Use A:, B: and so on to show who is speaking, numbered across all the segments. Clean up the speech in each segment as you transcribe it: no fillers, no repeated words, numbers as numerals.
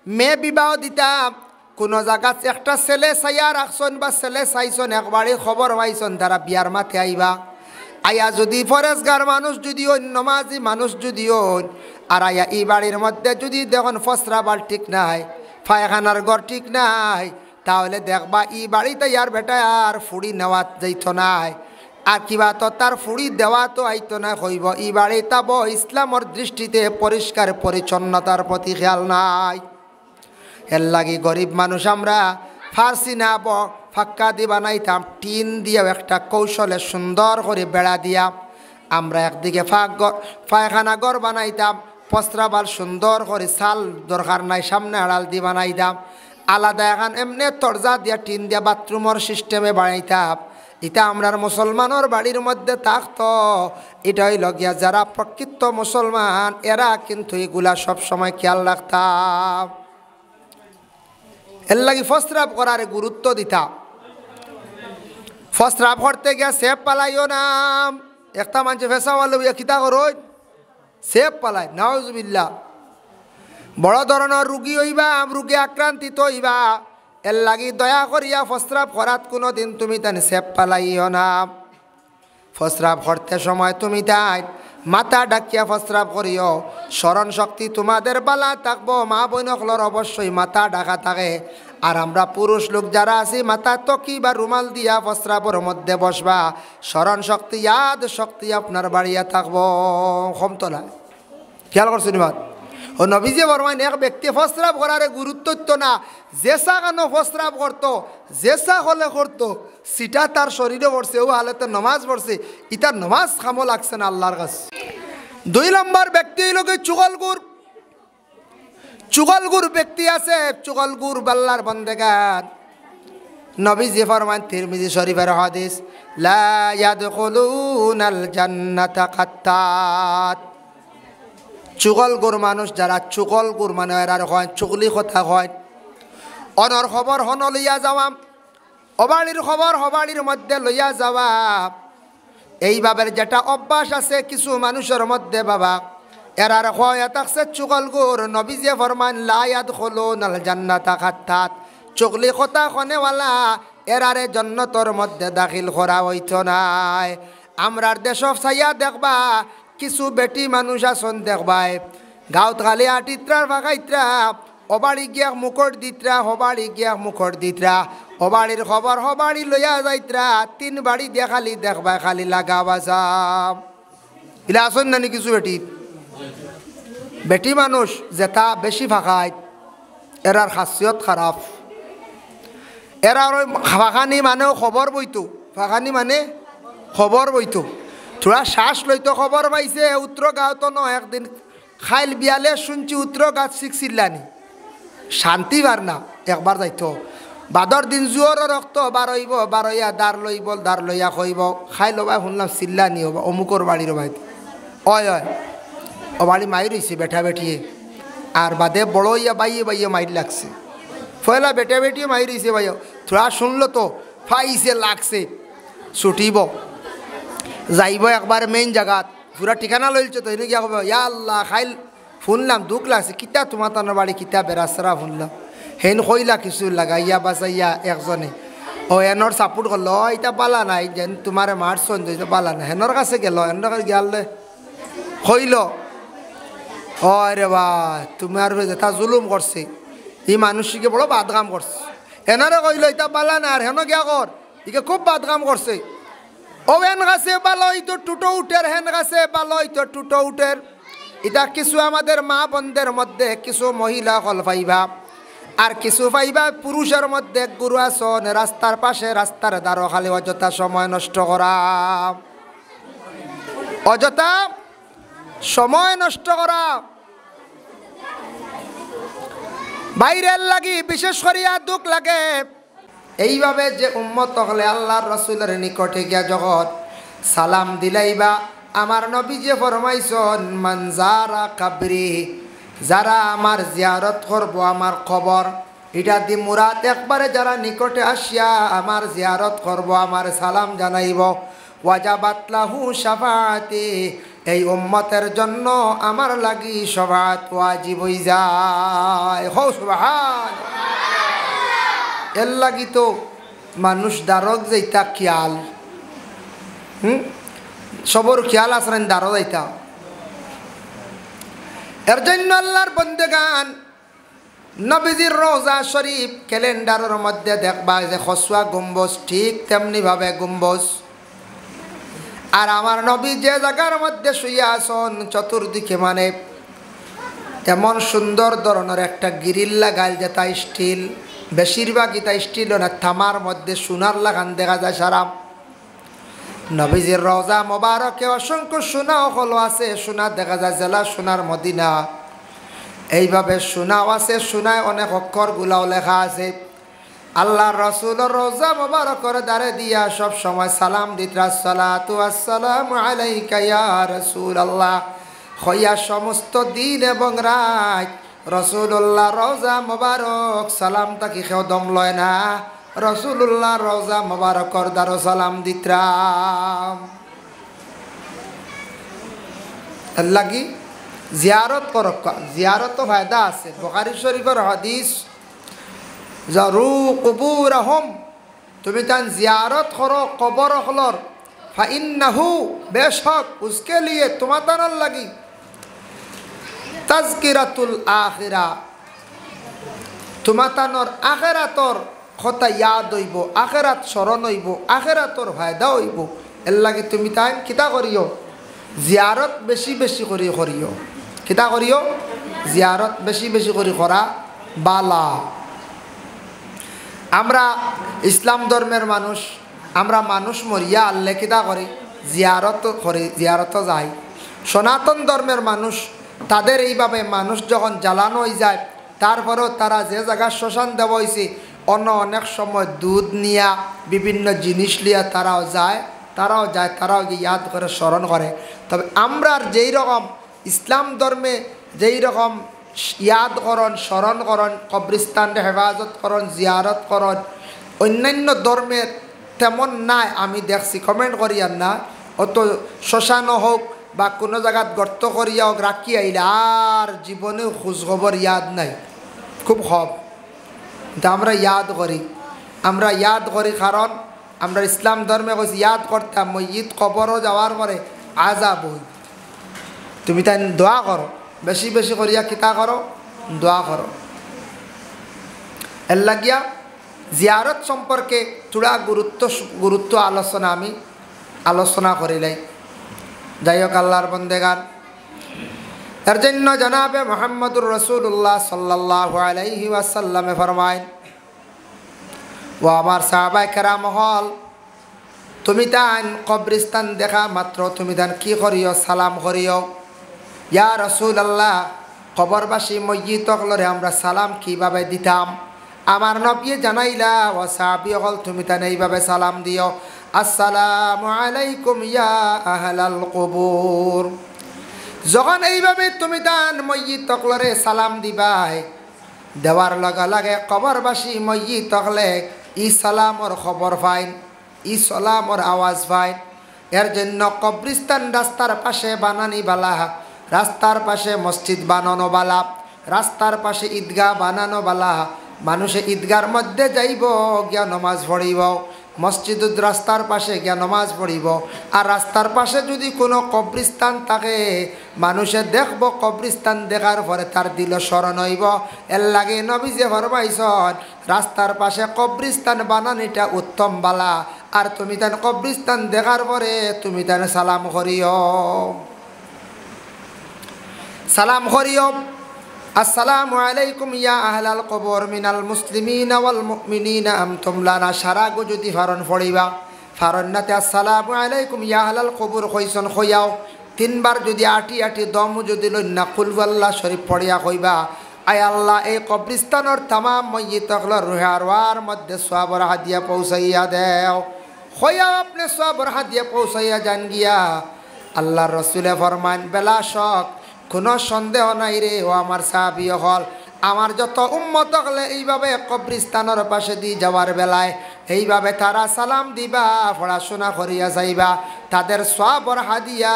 A: মেয়ে বিবাহ দিতাম কোনো জায়গা একটা ছেলে চাইয়া রাখছন বা ছেলে চাইছন একবারে খবর পাইছন তারা বিয়ার মাঠে আইবা আয়া যদি ফরেজগার মানুষ যদি নমাজি মানুষ যদি আর আয়া এই বাড়ির মধ্যে যদি দেখুন ফসরাবাল ঠিক নাই পায়খানার ঘর ঠিক নাই তাহলে দেখবা এই বাড়িতে ইয়ার বেটা আর ফুড়ি নেওয়া যাইত নাই আর কিবা তো তার ফুড়ি দেওয়া তো আইতো না হইব এই বাড়ি তাব ইসলামর দৃষ্টিতে পরিষ্কার পরিচ্ছন্নতার প্রতি খেয়াল নাই এর লাগি গরিব মানুষ আমরা ফার্সি না ফাক্কা দিয়ে বানাইতাম টিন দিয়েও একটা কৌশলে সুন্দর করে বেড়া দিয়া আমরা একদিকে পায়খানা ঘর বানাইতাম পস্ত্রাবাল সুন্দর করে চাল দরকার নাই সামনে আড়াল দিয়ে বানাইতাম আলাদা এখন এমনি তরজা দিয়া টিন দিয়া বাথরুমের সিস্টেমে বানাইতাম এটা আমরার মুসলমানের বাড়ির মধ্যে থাকতো এটাই লগিয়া যারা প্রকৃত মুসলমান এরা কিন্তু এগুলা সবসময় খেয়াল রাখতাম এর লাগি ফস্রাব করার গুরুত্ব দিতাম ফস্রাব করতে গিয়া সেপ পালাইও না একটা মানুষ ফেসাওয়াল কিতা করো সেপ পালাই নাউজুবিল্লাহ বড় ধরনের রুগী হইবা রুগী আক্রান্তিত হইবা এর লাগি দয়া করিয়া ফস্রাব করাত কোনো দিন তুমি তান সেপ পালাইও না ফস্রাব করতে সময় তুমি তাই মাথা ডাকিয়া ফস্রাব করিও স্মরণ শক্তি তোমাদের বালা থাকবো মা বইনকলর অবশ্যই মাথা ডাকা থাকে আর আমরা পুরুষ লোক যারা আছি মাথা তকি বা রুমাল দিয়া ফস্রাবর মধ্যে বসবা স্মরণ শক্তি ইয়াদ শক্তি আপনার বাড়িয়া থাকবো ক্ষমতলা খেয়াল করছো নিবাদ ও নবীজি বরমাইন এক ব্যক্তি ফস্রাব করার গুরুত্ব দিত না জেসা কেন ফস্রাব করতো জেসা হলে করতো সিটা তার শরীরে পড়ছে ও হালেতে নমাজ পড়ছে ইতার নমাজ খামো লাগছে না আল্লাহর কাছে 2 নম্বর ব্যক্তি হইল কি চুগলগুর ব্যক্তি আছে চুগলগুর বাল্লার বন্দেগান নবীজি ফরমান তিরমিজি শরীফের হাদিস লা ইয়াদখুলুনাল জান্নাতা কাত্তাত চুগলগুর মানুষ যারা চুগলগুর মানে এরার হয় চুগলি কথা হয় অনর খবর হন লইয়া যাওয়া অবাড়ির খবর হবাড়ির মধ্যে লইয়া যাওয়া এইভাবে যেটা অভ্যাস আছে কিছু মানুষের মধ্যে বাবা এরার হয় থাকছে চুগলগুর নবীজি ফরমান লা ইয়াদখুলুনাল জান্নাতা কাত্তাত চুগলি কথা খনেওয়ালা এরারে জান্নাতের মধ্যে দাখিল করা হইত নাই আমরার দেশ চাইয়া দেখবা কিছু বেটি মানুষ আসন দেখবাই গাঁত খালি আটিত্রার ভাগাইত্রা অবাড়ি গিয়া মুখর দিত্রা হবাড়ি গিয়া মুখর দিত্রা হবাড়ির খবর হবাড়ি লইয়া যাইত্রা 3 বাড়ি দিয়া খালি দেখবা খালি লাগা বাজাম ইলা আসন নানি কিছু বেটি মানুষ যেটা বেশি ভাগায় এরার খাসিয়ত খারাপ এরার ফাঁকানি মানেও খবর বইতো ফাঁকানি মানে খবর বইতো থোড়া শ্বাস লইতো খবর পাইছে উত্তর গাঁত ন একদিন খাইল বিয়ালে শুনছি উত্তর গাছ শিখছিলানি শান্তি বার না একবার যাইতো বাদর দিন জুয়র রক্ত বারইব বারইয়া দাঁড় লইয়া কইব খাই লবা শুনলাম চিল্লানি হবা অমুকর বাড়ির ভাই অয় ও বাড়ি মাই রইছে বেঠা বেঠিয়ে আর বাদে বড় ইয়া বাইয়ে মাইর লাগছে ফয়লা বেটা বেটিয়ে মাই রইছে ভাই থোড়া শুনলো তো ফাইছে লাগছে ছুটিব যাইব একবার মেইন জায়গাত পুরা ঠিকানা লইলছে তো গিয়া কব ইয়া আল্লাহ খাইল শুনলাম দুঃখ লাগছে কিতা তোমার তানোর বাড়ি কিতা বেড়াচরা শুনলাম হেন কইলা কিছু লাগাইয়া বাজাইয়া একজনে ও এনর সাপোর্ট করলো এটা পালা নাই যেন তোমার মার সন্দেহ পালা নাই হেনর কাছে গেল হেনর কাছে গেলে কইল ও রে বা তোমার যেটা জুলুম করছে এই মানুষকে বড় বাদগাম করছে এনারে কইল এটা পালা না আর হেন গিয়া কর ইকে খুব বাদগাম করছে ও হেন গাছে বালই তো টুটো উঠের হেন গাছে বালই তো টুটো উঠের এটা কিছু আমাদের মা বোনদের মধ্যে কিছু মহিলা হল পাইবা আর কিছু পাইবা পুরুষের মধ্যে গুরু আসন রাস্তার পাশে রাস্তার দ্বারো খালি অযথা সময় নষ্ট করা অযথা সময় নষ্ট করা বাইরের লাগি বিশেষ করিয়া দুঃখ লাগে এইভাবে যে উম্মত হলে আল্লাহর রসুলের নিকটে গিয়া জগৎ সালাম দিলাইবা আমার নবী যে ফরমাইছেন মানজারা কাবরি যারা আমার জিয়ারত করব আমার খবর এটা দি মুরাদ একবারে যারা নিকটে আসিয়া আমার জিয়ারত করব আমার সালাম জানাইব ওয়াজাবাত লাহু শাফাআতি এই উম্মতের জন্য আমার লাগি শফাআত ওয়াজিব হই যায়। হো সুবহান। এর লাগি তো মানুষ দারক যাইতা খেয়াল, সবর খেয়াল আসরেন দারো যাইতা। এর জন্য আল্লাহর বন্দেগান নবীজির রওজা শরীফ ক্যালেন্ডারের মধ্যে দেখবা যে খসুয়া গম্বুজ ঠিক তেমনিভাবে গম্বুজ। আর আমার নবী যে জায়গার মধ্যে শুয়ে আসন চতুর্দিকে মানে এমন সুন্দর ধরনের একটা গিরিল লাগাইল যেটা স্টিল, বেশিরভাগই তা স্টিল না, থামার মধ্যে সোনার লাগান দেখা যায় সারা। নবীজির রওজা মোবারকে অসংখ্য সোনা হলো আছে, সোনা দেখা যায় জেলা সোনার মদিনা। এইভাবে সোনাও আছে, সোনায় অনেক অক্ষরগুলাও লেখা আছে। আল্লাহ রসুলের রওজা মোবারকের দ্বারে দিয়া সব সময় সালাম দিতরা, সালাতু আসসালামু আলাইকা ইয়া রাসূলুল্লাহ। হইয়া সমস্ত দিন এবং রাত রসুল্লাহ রওজা মোবারক সালাম তাকে কেউ দম লয় না, রসুল্লাহ রওজা মোবারকর দ্বারা সালাম দিতরাম। লাগি জিয়ারত করক, জিয়ারত ফায়দা আছে। বুখারী শরীফের হাদিস, জারু কুবুরহুম, তুমি তান জিয়ারত করো কবর হলর, ফাইন্নাহু বেশক উসকে লিয়ে তোমার তানার লাগি তাজকিরাতুল আখিরা, তোমার তানোর আখিরাতর কথা ইয়াদ হইব, আখিরাত স্মরণ হইব, আখিরাতর ফায়দা হইব। এর লাগে তুমি তাই কিতা করিও, জিয়ারত বেশি বেশি করে করিও। কিতা করিও, জিয়ারত বেশি বেশি করে করা বালা। আমরা ইসলাম ধর্মের মানুষ, আমরা মানুষ মরিয়া আল্লে কিতা করি, জিয়ারত করি, জিয়ারত যাই। সনাতন ধর্মের মানুষ তাদের এইভাবে মানুষ যখন জ্বালানো হয়ে যায়, তারপরেও তারা যে জায়গায় শ্মশান দেওয়া হয়েছে অন্য অনেক সময় দুধ নিয়া বিভিন্ন জিনিস লিয়া তারাও যায়, তারাও ইয়াদ করে স্মরণ করে। তবে আমরা যেই রকম ইসলাম ধর্মে যেই রকম ইয়াদ করণ, স্মরণ করণ, কবরিস্তান হেফাজত করণ, জিয়ারত করণ, অন্যান্য ধর্মের তেমন নাই। আমি দেখছি, কমেন্ট করিয়ার না, অত শ্মশানও হোক বা কোনো জায়গাত গর্ত করিয়া হোক রাখি আইলে আর জীবনেও খোঁজখবর ইয়াদ নাই, খুব কম। কিন্তু আমরা ইয়াদ করি, আমরা ইয়াদ করি কারণ আমরা ইসলাম ধর্মে কইছি ইয়াদ করতাম মসজিদ কবরও যাওয়ার পরে আযাব হই। তুমি তাই দোয়া করো, বেশি বেশি করিয়া কিতা করো, দোয়া করো। এর লাগিয়া জিয়ারত সম্পর্কে চূড়া গুরুত্ব আলোচনা আমি আলোচনা করিলাই। যাই হোক আল্লাহর বন্দেগান, এর জন্য জনাবে মুহাম্মদুর রাসূলুল্লাহ সাল্লাল্লাহু আলাইহি ওয়াসাল্লামে ফরমায়, ও আমার সাহাবায়ে কেরাম হল, তুমি তান কবরিস্তান দেখা মাত্র তুমি তান কি করিও, সালাম করিও। ইয়া রাসূলুল্লাহ, কবরবাসী মসজিদগুলোরে আমরা সালাম কিভাবে দিতাম? আমার নবী জানাইলা, ও সাহাবী হল তুমি তান এইভাবে সালাম দিও, আসসালামু আলাইকুম ইয়া আহলাল কুবুর। যখন এইভাবে তুমি তান মসজিদগুলোরে সালাম দিবাই, দেওয়ার লগে লগে কবরবাসী মসজিদগুলো ই সালামর খবর পাইন, ই সালামর আওয়াজ পাইন। এর জন্য কবরিস্তান রাস্তার পাশে বানানি বালা, রাস্তার পাশে মসজিদ বানানো বালা, রাস্তার পাশে ঈদগাহ বানানো বালা। মানুষে ঈদগার মধ্যে যাইব গিয়া নমাজ পড়িব, মসজিদ রাস্তার পাশে গিয়া নমাজ পড়িব। আর রাস্তার পাশে যদি কোনো কবরিস্তান থাকে, মানুষে দেখব, কবরিস্তান দেখার পরে তার দিল স্মরণ হইব। এর লাগে নবী যে ফরমাইছেন রাস্তার পাশে কবরিস্তান বানানিটা উত্তম বালা। আর তুমি তান কবরিস্তান দেখার পরে তুমি তান সালাম করিও, সালাম করিও, আসসালামু আলাইকুম ইয়া আহলাল কবর মিনাল মুসলিমিনা ওয়াল মুমিনিনা আমতুম লানা। সারাগো যদি ফারণ পড়িবা, ফারণনাতে আসসালামু আলাইকুম ইয়া আহলাল কবর কইসন কইয়াও। তিনবার যদি আটি আটি দম যদি লইনা কুল আল্লাহ শরীফ পড়িয়া কইবা, আয় আল্লাহ এই কবরিস্তানের তামাম ময়্যিতগুলোর রুহে আরওয়ার মধ্যে সওয়াবের হাদিয়া পৌঁছাইয়া দেও। কইয়াও আপনি সওয়াবের হাদিয়া পৌঁছাইয়া যান গিয়া। আল্লাহর রাসূলে ফরমান, বেলা শক কোনো সন্দেহ নাই রে ও আমার সাহাবী হল, আমার যত উম্মত হলে এইভাবে কবরিস্তানের পাশে দিয়ে যাওয়ার বেলায় এইভাবে তারা সালাম দিবা, পড়াশোনা করিয়া যাইবা, তাদের সওয়াবের হাদিয়া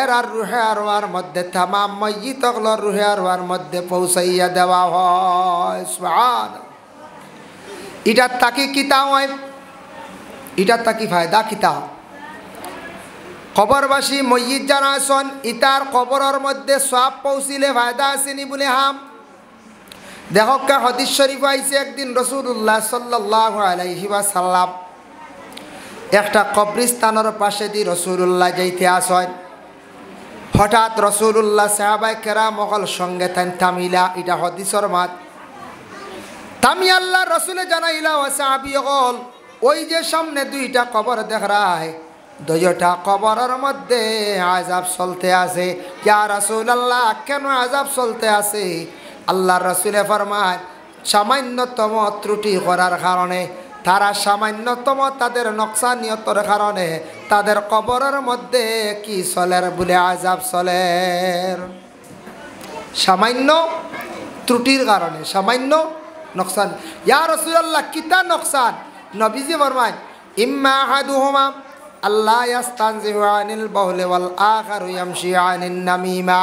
A: এরার রুহে আরওয়ার মধ্যে তামাম ময়্যিতগুলোর রুহে আরওয়ার মধ্যে পৌঁছাইয়া দেওয়া হয়। সুবহানাল্লাহ। এটার তাকি কিতা হয়, এটার তাকি ফায়দা কিতা? কবরবাসী ময়্যিত যারা আছেন ইতার কবরের মধ্যে সওয়াব পৌঁছিলে ফায়দা আসেনি বলে হাম। দেখো কা হাদিস শরীফ আইছে একদিন রাসূলুল্লাহ সাল্লাল্লাহু আলাইহি ওয়াসাল্লাম একটা কবরস্থানের পাশে দিয়ে রাসূলুল্লাহ যাইতে আসেন। হঠাৎ রাসূলুল্লাহ সাহাবায়ে কেরাম সকল সঙ্গে থামিলা। এটা হাদিসের মাত। তামি আল্লাহ রাসূলে জানাইলা ও সাহাবীগণ, ওই যে সামনে দুইটা কবর দেখ রায়, দুইটা কবরের মধ্যে আযাব চলতে আছে। ইয়া রাসূলুল্লাহ, কেন আযাব চলতে আছে? আল্লাহর রাসূলে ফরমায়, সামান্যতম ত্রুটি করার কারণে, তারা সামান্যতম তাদের নকশানিয়তের কারণে তাদের কবরের মধ্যে কি চলের বলে আযাব চলের। সামান্য ত্রুটির কারণে, সামান্য নকশান। ইয়া রাসূলুল্লাহ, কিতা নকশান? নবীজি ফরমায়, ইম্মা আহাদুহুমা আল্লাহ ইয়াস্তানজিহু আনিল বাউলি ওয়াল আখারু ইয়ামশি আনিন নামিমা।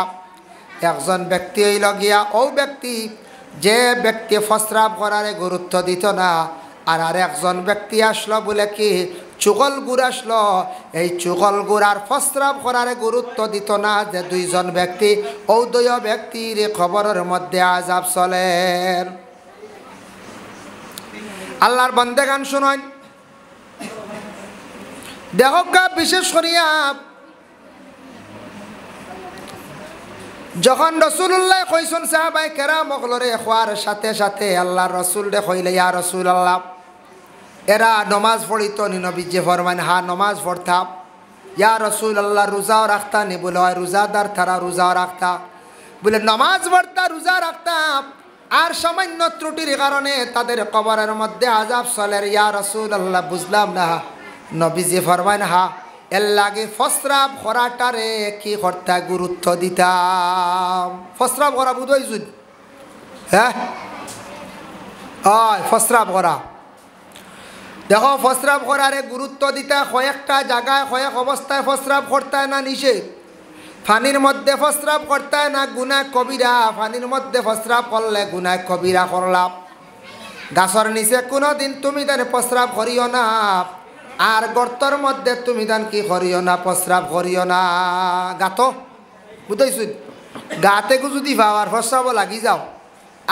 A: একজন ব্যক্তি হইল গিয়া ও ব্যক্তি যে ব্যক্তি প্রস্রাব করারে গুরুত্ব দিত না, আর একজন ব্যক্তি আসলো বলে কি চুগল গুড় আসলো, এই চুগল গুড়ার প্রস্রাব করারে গুরুত্ব দিত না, যে দুইজন ব্যক্তি ও দুই ব্যক্তির খবরের মধ্যে আযাব চলে। আল্লাহর বান্দাগান শুনেন, দেখো বিশেষ করিয়া যখন রাসূলুল্লাহ কইছেন সাহাবায়ে কেরাম সকলরে খোয়ার সাথে সাথে আল্লাহর রাসূল রে কইলে, ইয়া রাসূলুল্লাহ, এরা নমাজ পড়িত নি? নবীজি ফরমান, হ্যাঁ নমাজ পড়তাম। ইয়া রাসূলুল্লাহ, রোজাও রাখতা নি? বলে হয় রোজাদার তারা রোজাও রাখতা। বলে নমাজ পড়তা, রোজা রাখতাম, আর সামান্য ত্রুটির কারণে তাদের কবরের মধ্যে আযাব চলে। ইয়া রাসূলুল্লাহ, বুঝলাম না। নবীজি ফরমান, হ্যাঁ এর লাগে প্রস্রাব করাটারে কি করতে গুরুত্ব দিতাম। প্রস্রাব করা বুঝাইছুন? হ্যাঁ প্রস্রাব করা, দেখো প্রস্রাব করারে গুরুত্ব দিতা। কয়েকটা জায়গায় কয়েক অবস্থায় প্রস্রাব করতে না নিষেধ। পানির মধ্যে প্রস্রাব করতে না গুনাহ কবিরা, পানির মধ্যে প্রস্রাব করলে গুনাহ কবিরা করলাম। গাছের নিচে কোনোদিন তুমি তার প্রস্রাব করিও না, আর গর্তর মধ্যে তুমি দান কি করিও না, প্রস্রাব করিও না। গাতো বুঝাইছ? গাতে যদি পাওয়ার প্রস্রাব লাগি যাও,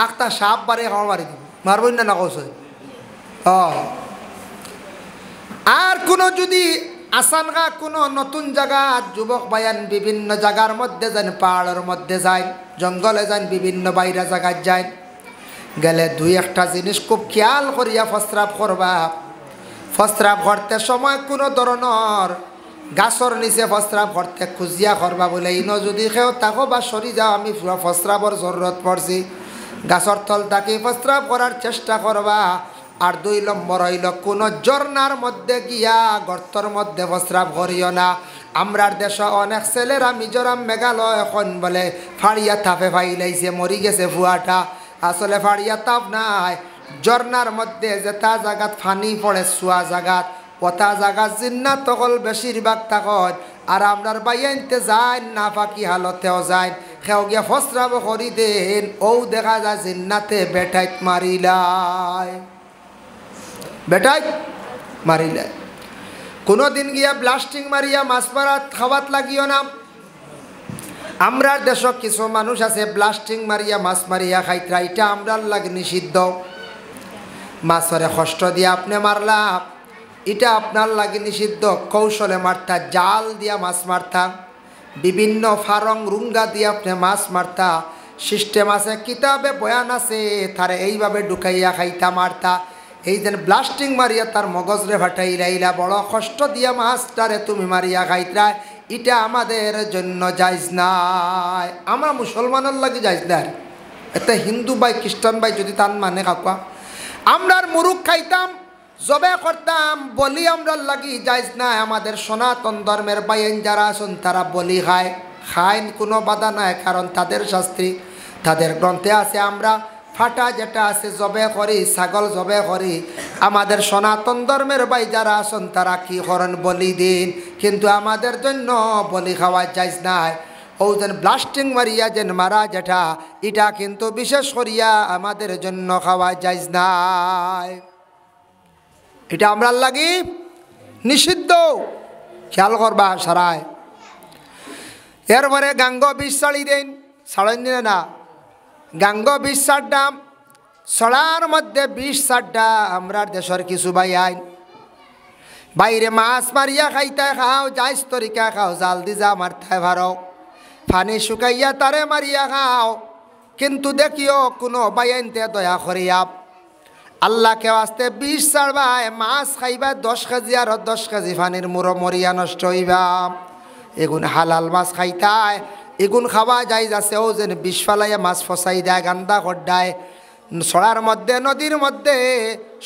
A: একটা সাপ বারে খাওয়া মারি দিব, মারবই না কৌশ। আর কোনো যদি আসানগা কোনো নতুন জায়গা, যুবক বায়ান বিভিন্ন জায়গার মধ্যে যান, পাহাড়ের মধ্যে যায়, জঙ্গলে যান, বিভিন্ন বাইরে জায়গায় যায়, গেলে দুই একটা জিনিস খুব খেয়াল করিয়া প্রস্রাব করবা। প্রস্রাব করতে সময় কোনো ধরনের গাছর নিচে প্রস্রাব করতে খুঁজিয়া করবা। বলে ইনো যদি কেউ তাকো বা সরি যাও, আমি প্রস্রাবর জরুরত পড়ছি, গাছর তল তাকে প্রস্রাব করার চেষ্টা করবা। আর 2 নম্বর হইল কোনো ঝর্নার মধ্যে গিয়া গর্তর মধ্যে প্রস্রাব করিও না। আমরার দেশে অনেক ছেলেরা মিজোরাম মেঘালয় এখন বলে ফাড়িয়া তাপে ফাইলাইছে, মরি গেছে ফুয়াটা। আসলে ফাড়িয়া তাপ নাই, ঝর্নার মধ্যে যেটা জায়গাত ফানি পড়ে চুয়া জায়গাত, ওটা জায়গাত জিন্নাত তকল বেশিরভাগ থাকত। আর আমরার বাইয়াইনতে যায় না ফাঁকি হালতেও যায়, সেও গিয়া প্রস্রাব করি দেন, ও দেখা যায় জিন্নাতে বেটাইত মারিলাই, বেটাইত মারিলাই। কোনো দিন গিয়া ব্লাস্টিং মারিয়া মাছ মারাত খাওয়াত লাগিও না। আমরার দেশ কিছু মানুষ আছে ব্লাস্টিং মারিয়া মাছ মারিয়া খাইতরা, এটা আমরার লাগে নিষিদ্ধ। মাছরে কষ্ট দিয়ে আপনি মারলা, এটা আপনার লাগে নিষিদ্ধ। কৌশলে মারতা, জাল দিয়া মাছ মারতা, বিভিন্ন ফারং রুঙ্গা দিয়ে আপনি মাছ মারতা। সিস্টেম আছে, কিতাবে বয়ান আছে, তারে এইভাবে ঢুকাইয়া খাইতা মারতা। এই যেন ব্লাস্টিং মারিয়া তার মগজরে ফাটাই লাইলা, বড় কষ্ট দিয়া মাছটারে তুমি মারিয়া খাইতরা, এটা আমাদের জন্য জায়েজ নাই। আমরা মুসলমানের লাগে জায়েজ নাই। এতে হিন্দু ভাই খ্রিস্টান ভাই যদি তার মানে কাকা, আমরার মুরুখ খাইতাম, জবে করতাম, বলি আমরার লাগি জায়েজ নাই। আমাদের সনাতন ধর্মের বাইন যারা আছেন তারা বলি খায়, খায় কোনো বাধা নাই, কারণ তাদের শাস্ত্রী, তাদের গ্রন্থে আছে আমরা ফাটা যেটা আছে জবে করি, ছাগল জবে করি। আমাদের সনাতন ধর্মের ভাই যারা আছেন তারা কি করেন? বলি দিন। কিন্তু আমাদের জন্য বলি খাওয়া যাইজ নাই। ও যেন ব্লাস্টিং মারিয়া যেন মারা যেটা, এটা কিন্তু বিশেষ করিয়া আমাদের জন্য খাওয়া যাইজ নাই। এটা আমরা লাগি নিষিদ্ধ, খেয়াল করবা সারায়। এরপরে গাঙ্গ বিষ ছাড়ি দেন, ছাড়েন দিনে না। গাঙ্গ বিষ ছাড়াম, ছড়ার মধ্যে বিষ ছাড়া আমরা দেশের কিছু ভাই আইন বাইরে মাছ মারিয়া খাইতে খাও, যাইস তরিকা খাও, জাল দি যা মারতে ভারো, পানি শুকাইয়া তারে মারিয়া খাও। কিন্তু দেখিও কোনো বাইনতে দয়া করিয়া আল্লাহকে আসতে বিষ ছাড়বাই, মাছ খাইবা 10 কেজি আর 10 কেজি পানির মুড়ো মরিয়া নষ্ট হইবা। এগুন হালাল মাছ খাইতায়, এগুন খাওয়া যাই যাচ্ছে। ও যেন বিষ ফালাইয়া মাছ ফসাই দেয়, গান্দা করডায়। ছড়ার মধ্যে নদীর মধ্যে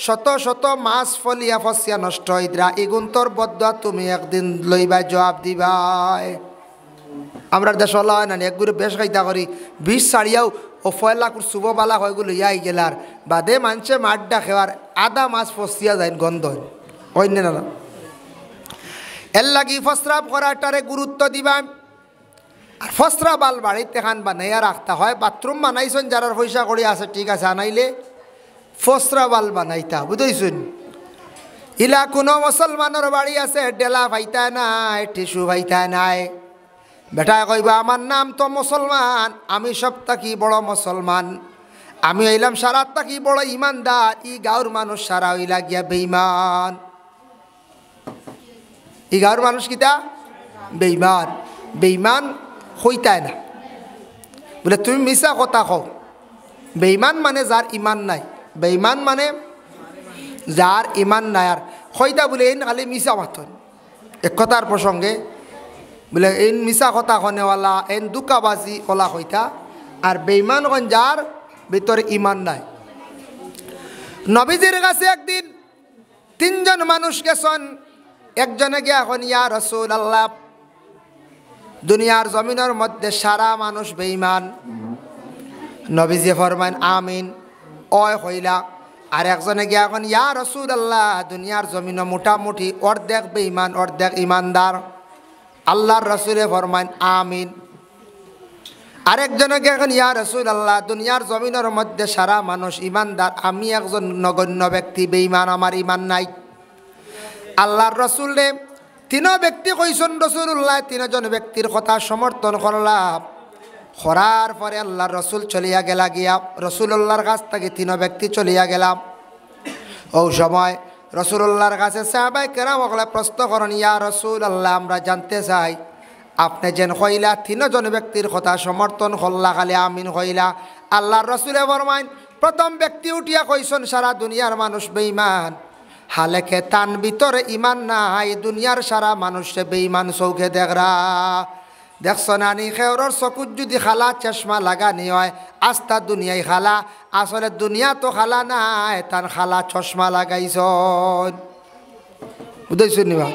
A: শত শত মাছ ফলিয়া ফসিয়া নষ্ট হইদ্রা। এগুন তোর বদ্ধ তুমি একদিন লইবা, জবাব দিবাই। আমরা দেশ হয় না একগুলো বেশ খাইতা করি, বিষ ছাড়িয়াও ও ফয়লাকুর শুভবালা হয়গুলো ইয়াই গেলার বাদে মানছে মাড্ডা খেওয়ার আদা মাছ ফসিয়া যায় গন্ধ অন্য না। এর লাগি ফসরাব করাটারে গুরুত্ব দিবা। আর ফসরা বাল বাড়িতে খান বানাইয়া রাখতে হয়। বাথরুম বানাইছেন যারা পয়সা করে আছে ঠিক আছে, আনাইলে ফসরা বাল বানাইতা, বুঝেছেন? ইলা কোনো মুসলমানের বাড়ি আছে ডেলা ভাইতা নাই, টিস্যু ভাইতা নাই। বেটায় কইবা আমার নাম তো মুসলমান, আমি সব থাকি বড় মুসলমান, আমি হইলাম সারা থাকি বড় ইমানদার। ই গাঁর মানুষ সারা হইলা গিয়া বেঈমান। ই গাঁর মানুষ কিতা বেঈমান। বেঈমান হইতায় না বলে তুমি মিছা কথা কও। বেঈমান মানে যার ইমান নাই, বেঈমান মানে যার ইমান নাই। আর হইতা বলে এই খালি মিছা মাথন এক কথার প্রসঙ্গে বলে এই মিছা কথা কনেওয়ালা এন দুকাবাজি কলা হইতা। আর বেঈমান কোন যার ভিতরে ইমান নাই। নবীজির কাছে একদিন 3 জন মানুষ গেছেন। একজনে গিয়া এখন ইয়া রাসূলুল্লাহ, দুনিয়ার জমিনের মধ্যে সারা মানুষ বেঈমান। নবীজি ফরমান আমিন, অয় হইলা। আর একজনে গিয়া এখন ইয়া রাসূলুল্লাহ, দুনিয়ার জমিনে মোটামুটি অর্ধেক বেঈমান অর্ধেক ইমানদার। আল্লাহর রাসূলে ফরমান আমিন। আরেকজনে গিয়া এখন ইয়া রাসূলুল্লাহ, দুনিয়ার জমিনের মধ্যে সারা মানুষ ইমানদার, আমি একজন নগণ্য ব্যক্তি বেঈমান, আমার ইমান নাই। আল্লাহর রাসূলে 3 ব্যক্তি কইছেন রাসূলুল্লাহ 3 জন ব্যক্তির কথা সমর্থন করলাম। করার পরে আল্লাহর রাসূল চলিয়া গেলা গিয়া রাসূলুল্লাহর কাছ থেকে 3 ব্যক্তি চলিয়া গেলাম। ও সময় রাসূলুল্লাহর কাছে সাহাবায়ে কেরাম ওগুলা প্রশ্ন করেন, ইয়া রাসূলুল্লাহ আমরা জানতে চাই আপনি যেন কইলা 3 জন ব্যক্তির কথা সমর্থন করলা, খালি আমিন কইলা। আল্লাহর রাসূলে ফরমাইন, প্রথম ব্যক্তি উঠিয়া কইছেন সারা দুনিয়ার মানুষ বেঈমান, হালেকে তান ভিতরে ইমান নাই, দুনিয়ার সারা মানুষে বেঈমান চৌকে দেখরা। দেখছ নানি খেওরর চকুত যদি খালা চশমা লাগানি হয় আস্তা দুনিয়ায় খালা, আসলে দুনিয়া তো খালা নাই, তার খালা চশমা লাগাইছ। বুঝাইছো নি বা?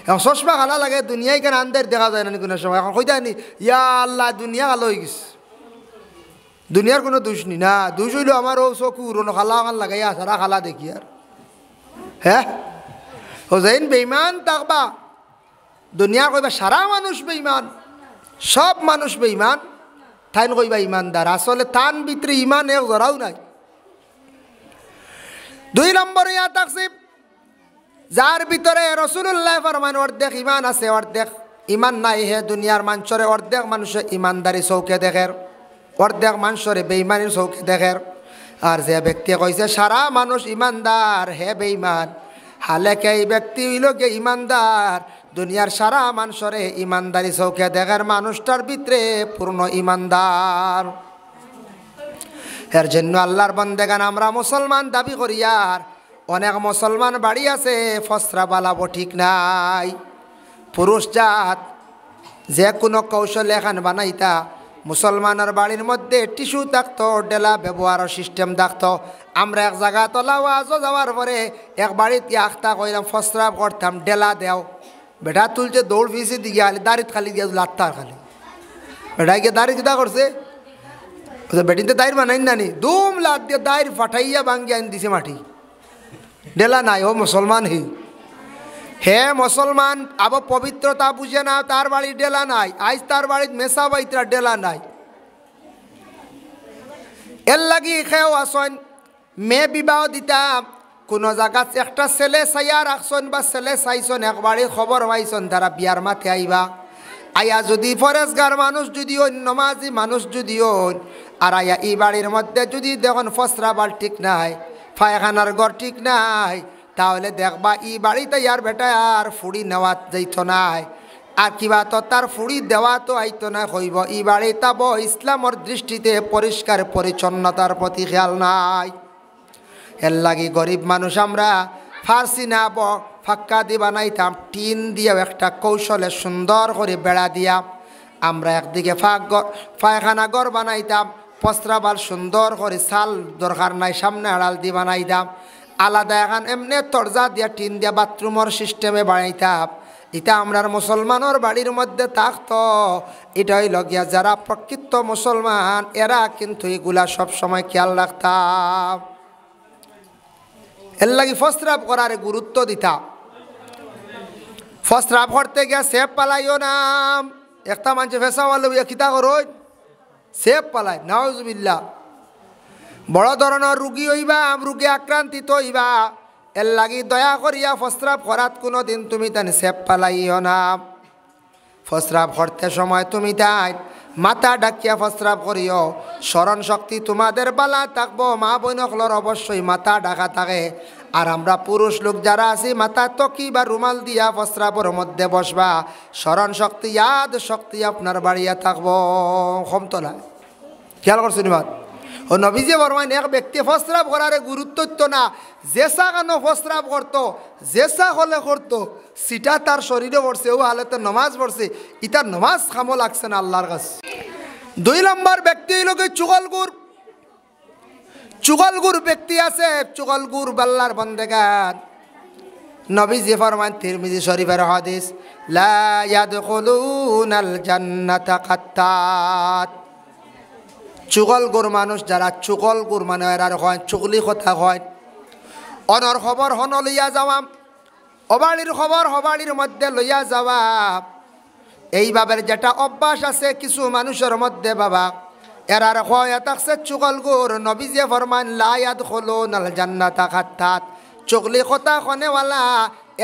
A: এখন চশমা খালা লাগে দুনিয়ায় কেন আন্দের দেখা যায় না কোনো সময়। এখন কইতা নি ইয়া আল্লাহ দুনিয়া খালো হয়ে গেছে, দুনিয়ার কোনো দোষ নি না। দোষ হইল আমার ও চকুর খালা আমার লাগাইয়া সারা খালা দেখি আর হ্যাঁ হোজাইন বেঈমান থাকবা। দুনিয়া কইবা সারা মানুষ বেঈমান, সব মানুষ বেঈমান, তাইন কইবা ইমানদার। আসলে তান ভিতরে ইমান এক জরাও নাই। 2 নম্বরে ইয়া থাকছে যার ভিতরে রাসূলুল্লাহ ফরমান অর্ধেক ইমান আছে অর্ধেক ইমান নাই। হে দুনিয়ার মানুষরে অর্ধেক মানুষে ইমানদারি চৌকে দেখের, অর্ধেক মানুষরে বেঈমানির চৌকে দেখের। আর যে ব্যক্তি কইছে সারা মানুষ ইমানদার, হে বেঈমান, হালেকে এই ব্যক্তি হইল গে ইমানদার, দুনিয়ার সারা মানুষরে ইমানদারি চৌকে দেখার মানুষটার ভিতরে পূর্ণ ইমানদার। এর জন্য আল্লাহর বন্দেগান আমরা মুসলমান দাবি করি। আর অনেক মুসলমান বাড়ি আছে ফসরা বালাবো ঠিক নাই। পুরুষ জাত যে কোনো কৌশল এখান বানাইতা, মুসলমানের বাড়ির মধ্যে টিস্যু থাকতো, ডেলা ব্যবহারের সিস্টেম থাকতো। আমরা এক জায়গা তোলা ওয়াজও যাওয়ার পরে এক বাড়িতে আখতা কইলাম ফসরা করতাম, ডেলা দেও। বেটা তুলছে দৌড় ফিসে দিকে আলি দাঁড়িয়ে খালি দিয়ে লাত্তার খালি। বেটা গিয়ে দাঁড়িয়ে কিতা করছে বেটিতে দায়ের বানাই নানি দুম লাদ দিয়ে দায়ের ফাটাইয়া ভাঙ্গিয়া আন দিছে মাটি ডেলা নাই ও মুসলমান হে মুসলমান আবার পবিত্রতা বুঝে না তার বাড়ির ডেলা নাই আজ তার বাড়ির মেসা বাইতরা ডেলা নাই এর লাগি খেয়েও আসন মেয়ে বিবাহ দিতাম কোনো জায়গা একটা ছেলে চাইয়া রাখছন বা ছেলে চাইছন একবারই খবর পাইছন তারা বিয়ার মাঠে আইবা আয়া যদি ফরেজগার মানুষ যদি নমাজি মানুষ যদি আর আয়া এই বাড়ির মধ্যে যদি দেখুন ফসরাবার ঠিক নাই পায়খানার ঘর ঠিক নাই তাহলে দেখবা এই বাড়িতে ইয়ার বেটা আর ফুড়ি নেওয়া যাইত নাই আর কিবা তো তার ফুড়ি দেওয়া তো আইতো না হইব এই বাড়ি তাব ইসলামর দৃষ্টিতে পরিষ্কার পরিচ্ছন্নতার প্রতি খেয়াল নাই এর লাগি গরিব মানুষ আমরা ফার্সি না ফাক্কা দিয়ে বানাইতাম টিন দিয়েও একটা কৌশলে সুন্দর করে বেড়া দিয়া আমরা একদিকে পায়খানা ঘর বানাইতাম পস্ত্রাবাল সুন্দর করে চাল দরকার নাই সামনে আড়াল দিয়ে বানাইতাম আলাদা এখন এমনি তরজা দিয়া টিন দিয়া বাথরুমের সিস্টেমে বানাইতাম এটা আমরার মুসলমানের বাড়ির মধ্যে থাকতো এটা হইল গিয়া যারা প্রকৃত মুসলমান এরা কিন্তু এগুলা সবসময় খেয়াল রাখতাম এর লাগি ফস্রাব করার গুরুত্ব দিতাম ফস্রাব করতে গিয়া সেপ পালাইও নাম একটা মানুষ ফেসাওয়াল খিতা করো সেপ পালাই নাউজুবিল্লাহ বড় ধরনের রুগী হইবা রোগে আক্রান্তিত হইবা এর লাগি দয়া করিয়া ফস্রাব করাত কোনো দিন তুমি তাই সেপ পালাইও না ফস্রাব করতে সময় তুমি তাই মাথা ডাকিয়া ফস্রাব করিও স্মরণ শক্তি তোমাদের বালা থাকবো মা বইনকলর অবশ্যই মাথা ডাকা থাকে আর আমরা পুরুষ লোক যারা আছি মাথা তকি বা রুমাল দিয়া ফস্রাবর মধ্যে বসবা স্মরণ শক্তি ইয়াদ শক্তি আপনার বাড়িয়া থাকবো ক্ষমতলা খেয়াল করছেন বাদ ও নবীজি বর্মান এক ব্যক্তি ফস্রাব করার গুরুত্ব না জেসা কেন ফস্রাব করতো জেসা হলে করতো সিটা তার শরীরে পড়ছে ও হালতে নমাজ পড়ছে ইটার নমাজ খামো লাগছে না আল্লাহর কাছে 2 নম্বর ব্যক্তি হইল চুগলগুর ব্যক্তি আছে চুগলগুর বাল্লার বন্দেগান নবীজি ফরমান তিরমিজি শরীফের হাদিস লা ইয়াদখুলুনাল জান্নাতা কাত্তাত চুগলগুর মানুষ যারা চুগলগুর মানে এরা হয় চুগলি কথা হয় অনর খবর হন লইয়া যাওয়া অবাড়ির খবর হবাড়ির মধ্যে লইয়া যাওয়া এইভাবে যেটা অভ্যাস আছে কিছু মানুষের মধ্যে বাবা এরার হয় থাকছে চুগলগুর নবীজি ফরমান লা ইয়াদখুলুনাল জান্নাতা কাত্তাত চুগলি কথা খনেওয়ালা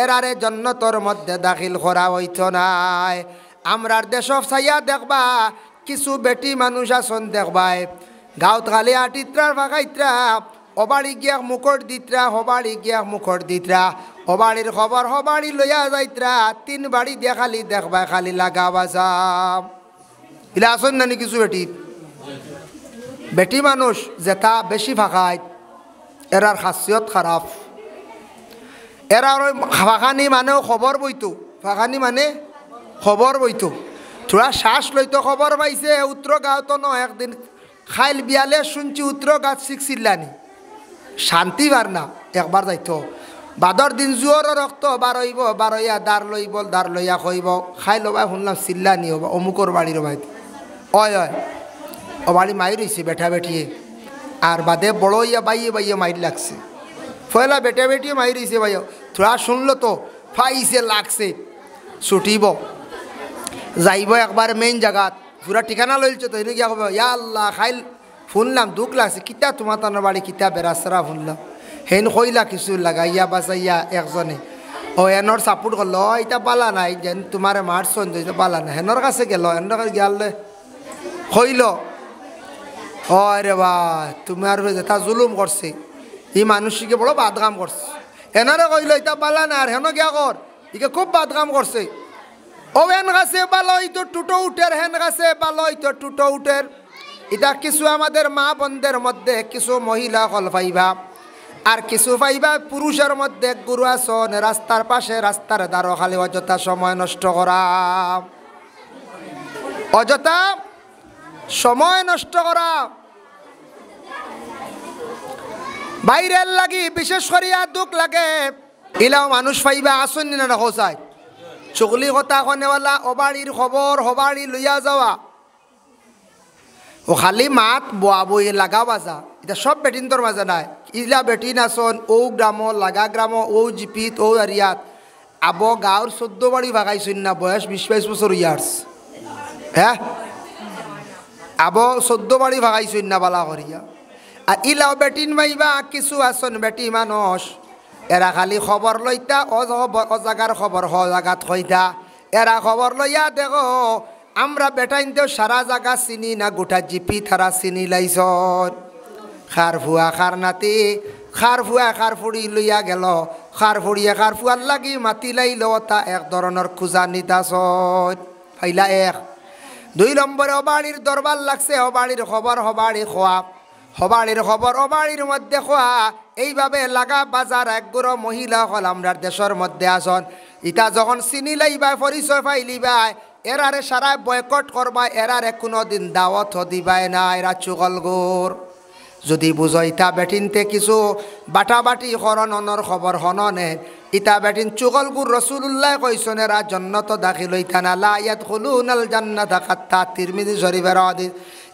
A: এরারে জান্নাতের মধ্যে দাখিল করা হইতো নাই আমরার দেশ চাইয়া দেখবা কিছু বেটি মানুষ আসন দেখবাই গাঁত খালি আটিত্রার ভাগাইত্রা অবাড়ি গিয়া মুখর দিত্রা হবাড়ি গিয়া মুখর দিত্রা হবাড়ির খবর হবাড়ি লইয়া যাইত্রা 3 বাড়ি দিয়া খালি দেখবা খালি লাগাবা যাম ইলা আসন নানি কিছু বেটি মানুষ যেটা বেশি ভাগায় এরার খাসিয়ত খারাপ এরার ওই ফাঁকানি মানেও খবর বইতো ফাঁকানি মানে খবর বইতো থোড়া শ্বাস লইতো খবর পাইছে উত্তর গাঁও তো নয় একদিন খাইল বিয়ালে শুনছি উত্তর গাছ শিখছিলানি শান্তি বার না একবার যাইতো বাদর দিন জুয়র রক্ত বারইয়া দাঁড় লইয়া কইব খাই লবাই শুনলাম চিল্লানি হবা অমুকর বাড়ির ভাই অয় ও বাড়ি মাই রইছে বেঠা বেঠিয়ে আর বাদে বড় ইয়া বাইয়ে মাইর লাগছে ফয়লা বেটা বেটিয়ে মাই রইছে ভাই থোড়া শুনলো তো ফাইছে লাগছে ছুটিব যাইব একবার মেইন জায়গাত পুরা ঠিকানা লইলছে তো এনে গিয়া কব ইয়া আল্লাহ খাইল শুনলাম দুঃখ লাগছে কিতা তোমার তানোর বাড়ি কিতা বেড়াচরা শুনলাম হেন কইলা কিছু লাগাইয়া বাঁচাইয়া একজনে ও এনর সাপোর্ট করলো এটা পালা নাই যেন তোমার মারছন যে পালা নাই হেনর কাছে গেল হেনর গেলে কইল রে বা তুমি আর যেটা জুলুম করছে এই মানুষকে বড় বাদগাম করছে এনারে কইল এটা পালা না আর হেন গিয়া কর ইকে খুব বাদগাম করছে ও হেন গাছে বালো তো টুটো উঠের হেন গাছে বালো তো টুটো উঠের এটা কিছু আমাদের মা বোনদের মধ্যে কিছু মহিলা হল পাইবা আর কিছু পাইবা পুরুষের মধ্যে গুরু আসন রাস্তার পাশে রাস্তার দ্বারো খালি অযথা সময় নষ্ট করা অযথা সময় নষ্ট করা বাইরের লাগি বিশেষ করিয়া দুঃখ লাগে ইলাও মানুষ পাইবা আসন না রাখো চাই চুগলি কথা কনেওয়ালা অবাড়ির খবর হবাড়ি লইয়া যাওয়া ও খালি মাত বোয়া বই লাগা বাজা এটা সব বেটিন তোর মাঝে নাই ইলা বেটিন আসন ও গ্রাম লাগা গ্রাম ও জিপিত ও এরিয়াত আব গাঁর 14 বাড়ি ভাগাইছেন না বয়স 20-22 বছর ইয়ার্স হ্যাঁ আব 14 বাড়ি ভাগাইছেন না বালা করিয়া আর ইলাও বেটিন মাইবা কিছু আসন বেটি মানুষ এরা খালি খবর লইতা ও জাগার খবর হ জাগাত কইতা এরা খবর লইয়া দেখো আমরা বেটাইনতেও সারা জায়গা চিনি না গোটা জিপি তারা চিনি লাইছন খার ফুয়া খার নাতি খার ফুয়া খার ফুড়ি লইয়া গেল খার ফুড়িয়ে খার ফুয়ার লাগি মাতি লাইল তা এক ধরনের খুঁজা নিতাছন ফাইলা এক 2 নম্বরে অবাড়ির দরবার লাগছে অবাড়ির খবর হবাড়ি খোয়া হবাড়ির খবর অবাড়ির মধ্যে খোয়া এইভাবে লাগা বাজার একগুড়ো মহিলা হল আমরার দেশের মধ্যে আসন ইটা যখন চিনি লাইবাই পরিচয় পাইলিবাই এরারে সারা বয়কট করবা এরারে কোনোদিন দাওয়াত দিবাই না এরা চুগলগোর যদি বুঝো ইটা বেটিনতে কিছু বাটাবাটি করন অনর খবর হননে ইটা বেটিন চুগলগুর রসুল্লাহ কইসন এরা জন্নত দাখিল হইতা না লা ইয়াদখুলুনাল জান্নাতা হাত্তা তিরমিজি শরীফের হাদিস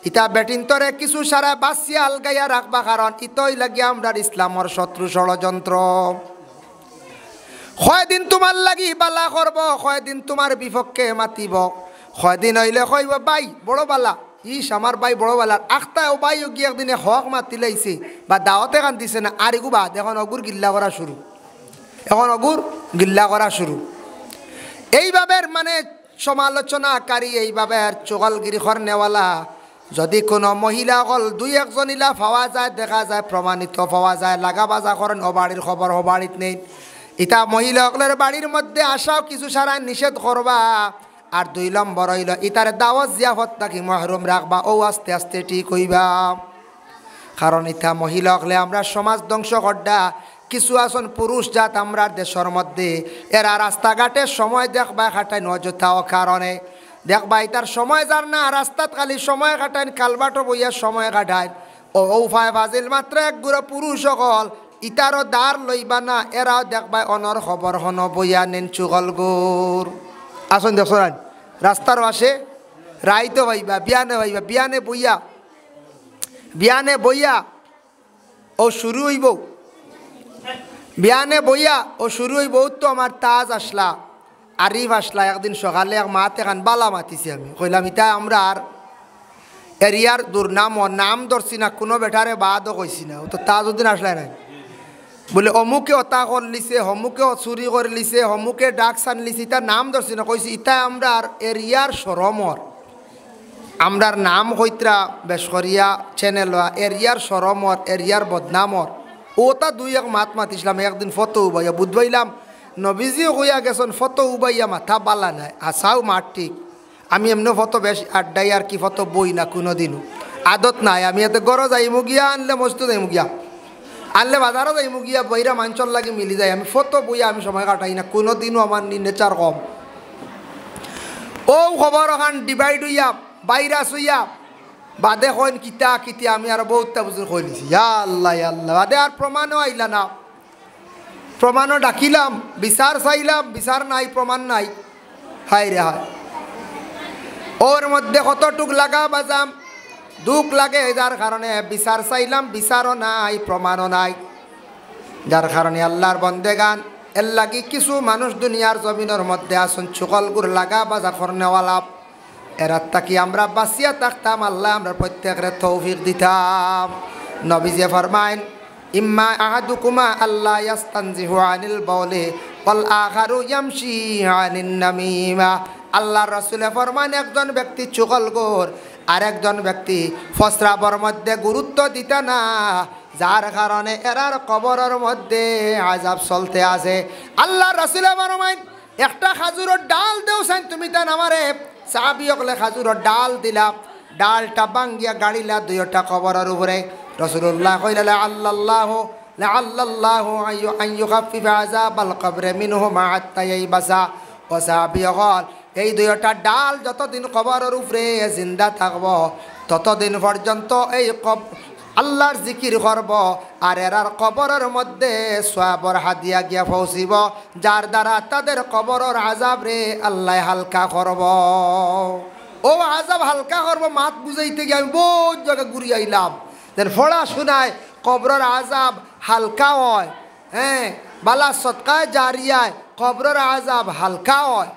A: ইটা বেটিন তরে কিছু সারা বাসিয়া আলগাইয়া রাখবা কারণ ইতই লাগিয়া আমরার ইসলামর শত্রু ষড়যন্ত্র কয়দিন তোমার লাগি বালা করব কয়দিন তোমার বিপক্ষে মাতিব কয়দিন হইলে কইব ভাই বড় বালা ইস আমার ভাই বড় বালার আখতাও ভাই গিয়ে একদিনে হক মাতি লাইছে বা দাওয়াতে কান দিছে না আর এগু বাদ এখন অগুর গিল্লা করা শুরু এখন অগুর গিল্লা করা শুরু এইভাবে মানে সমালোচনাকারী এইভাবে চগলগিরি নেওয়ালা যদি কোনো মহিলা হল 2-1 ইলা পাওয়া যায় দেখা যায় প্রমাণিত পাওয়া যায় লাগা বাজা করেন অবাড়ির খবর অবাড়িত নেই ইটা মহিলাগুলোর বাড়ির মধ্যে আসাও কিছু সারা নিষেধ করবা আর 2 নম্বর হইল ইতার দাওয়াত জিয়াফত থাকি মহরুম রাখবা ও আস্তে আস্তে ঠিক হইবা কারণ ইটা মহিলাগুলো আমরা সমাজ ধ্বংস করডা কিছু আসন পুরুষ জাত আমরা দেশের মধ্যে এরা রাস্তাঘাটে সময় দেখবা খাটাই নজতাও কারণে দেখবা ইতার সময় যার না রাস্তাত খালি সময় কাটাইন কালবাটো বইয়া সময় কাটাইন ও ফায় ফাজিল মাত্র একগুড়ো পুরুষ সকল ইতারও দার লইবা না এরাও দেখবা অনর খবর হন বইয়া নেন চুগলগোর আসুন দেখছেন রাস্তার পাশে রাইতো ভাইবা বিয়ানে বইয়া ও শুরু হইব বিয়ানে বইয়া ও শুরু হইব তো আমার তাজ আসলা আরিফ আসলা একদিন সকালে এক মাতে খান বালা মাতিছি আমি কইলাম ইতা আমরা আর এরিয়ার দুর্নাম নাম ধরছি না কোনো বেটারে বাদও কইছি না ও তো তাজউদ্দিন আসলাই নাই বলে অমুকে অতা করে লিছে হমুকে চুরি করে লিছে হমুকে ডাক সান লিছে ইতার নাম ধরছি না কইছি ইতা আমরা এরিয়ার সরমর আমরার নাম হইত্রা বেশকরিয়া চ্যানেল এরিয়ার সরমর এরিয়ার বদনামর ওটা 2-1 মাত মাতিছিলাম একদিন ফটো উবাইয়া বুধবাইলাম নবীজি হইয়া গেছেন ফটো উবাইয়া মাথা বালা নাই আসাও মাঠ ঠিক আমি এমনি ফটো বেশ আড্ডাই আর কি ফটো বই না কোনো দিনও আদত নাই আমি এতে গড় যাইমু গিয়া আনলে মস্ত যাইমু গিয়া আনলে বাজারও যাইমু গিয়া বইরা মাঞ্চল লাগে মিলি যায় আমি ফটো বইয়া আমি সময় কাটাই না কোনো দিনও আমার নেচার কম ও খবর ওখান ডিভাইড হইয়া ভাইরাস হইয়া বাদে কইন কিতা কিতি আমি আর বহুতটা বুঝে কই লিছি ইয়া আল্লাহ বাদে আর প্রমাণও আইলা না প্রমাণও ডাকিলাম বিচার চাইলাম বিচার নাই প্রমাণ নাই হায় রে হায় ওর মধ্যে কতটুক লাগা বাজাম দুঃখ লাগে যার কারণে বিচার চাইলাম বিচারও নাই প্রমাণও নাই যার কারণে আল্লাহর বন্দেগান এর লাগি কিছু মানুষ দুনিয়ার জমিনের মধ্যে আসুন চুকলগুর লাগা বাজা করনেওয়ালা এরা তাকি আমরা বাঁচিয়া থাকতাম আল্লাহ আমরা প্রত্যেকের তৌফিক দিতাম নবীজি ফরমাইন ইম্মা আহাদুকুমা আল্লাহ ইয়াস্তানজিহু আনিল বাউলি ওয়াল আখারু ইয়ামশি আনিন নামিমা আল্লাহর রাসূলে ফরমান একজন ব্যক্তি চুগলখোর আর একজন ব্যক্তি ফসরাবর মধ্যে গুরুত্ব দিতা না যার কারণে এরার কবরের মধ্যে আযাব চলতে আছে আল্লাহর রাসূলে ফরমান একটা খাজুরের ডাল দেওছেন তুমি তা আমারে সাহাবীসকলে খাজুরের ডাল দিলা ডালটা ভাঙ্গিয়া গাড়িলা দুইটা কবরের উপরে রাসূলুল্লাহ কইলা আল্লাহু আন ইউখাফিফা আযাবাল কবরে মিনহুমা হাত্তা ইয়াইবাসা ও সাহাবীসকল এই দুইটা ডাল যতদিন কবরের উপরে জিন্দা থাকব ততদিন পর্যন্ত এই আল্লাহর জিকির করব আর এরার কবরের মধ্যে সওয়াবের হাদিয়া গিয়া পৌঁছিব যার দ্বারা তাদের কবরের আযাব রে আল্লাহ হালকা করব ও আজাব হালকা করবো মাত বুঝাইতে গিয়ে আমি বহুত জায়গা ঘুরি আইলাম দেন ফড়া শোনায় কবরের আজাব হালকা হয় হ্যাঁ বালা সৎকায় জারিয়ায় কবরের আজাব হালকা হয়